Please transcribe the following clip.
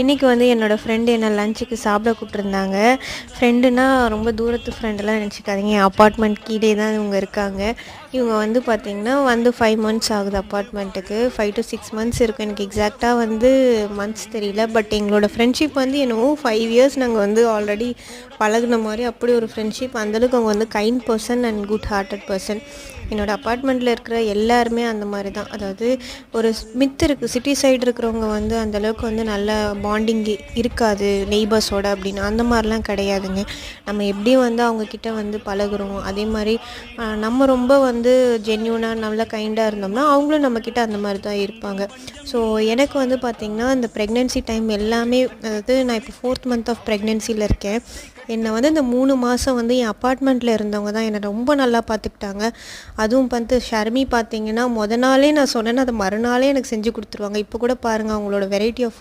இன்னைக்கு வந்து என்னோடய ஃப்ரெண்டு என்ன லஞ்சுக்கு சாப்பிட கூப்பிட்ருந்தாங்க. ஃப்ரெண்டுனா ரொம்ப தூரத்து ஃப்ரெண்டெல்லாம் நினச்சிக்காதீங்க. என் அப்பார்ட்மெண்ட் கீழே தான் இவங்க இருக்காங்க. இவங்க வந்து பார்த்திங்கன்னா 5 மந்த்ஸ் ஆகுது அப்பார்ட்மெண்ட்டுக்கு. 5 to 6 மந்த்ஸ் இருக்கும். எனக்கு எக்ஸாக்டாக வந்து மந்த்ஸ் தெரியல. பட் எங்களோட ஃப்ரெண்ட்ஷிப் வந்து என்னவோ 5 இயர்ஸ் நாங்கள் வந்து ஆல்ரெடி பழகுன மாதிரி அப்படி ஒரு ஃப்ரெண்ட்ஷிப். அந்தளவுக்கு அவங்க வந்து kind person and good hearted person. என்னோடய அப்பார்ட்மெண்ட்டில் இருக்கிற எல்லாருமே அந்த மாதிரி தான். அதாவது ஒரு மித்து இருக்குது, சிட்டி சைடு இருக்கிறவங்க வந்து அந்தளவுக்கு வந்து நல்ல பாண்டிங் இருக்காது நெய்பர்ஸோட அப்படின்னு. அந்த மாதிரிலாம் கிடையாதுங்க. நம்ம எப்படியும் வந்து அவங்கக்கிட்ட வந்து பழகுறோம். அதே மாதிரி நம்ம ரொம்ப வந்து ஜென்யூனாக நல்லா கைண்டாக இருந்தோம்னா அவங்களும் நம்மக்கிட்ட அந்த மாதிரி தான் இருப்பாங்க. ஸோ எனக்கு வந்து பார்த்திங்கன்னா இந்த ப்ரெக்னென்சி டைம் எல்லாமே, அதாவது நான் இப்போ 4th month ஆஃப் ப்ரெக்னென்சியில் இருக்கேன். என்னை வந்து இந்த 3 மாதம் வந்து என் அப்பார்ட்மெண்ட்டில் இருந்தவங்க தான் என்னை ரொம்ப நல்லா பார்த்துக்கிட்டாங்க. அதுவும் பார்த்து ஷர்மி பார்த்திங்கன்னா நாளே நான் சொன்னேன்னா அதை மறுநாளே எனக்கு செஞ்சு கொடுத்துருவாங்க. இப்போ கூட பாருங்கள் அவங்களோட வெரைட்டி ஆஃப்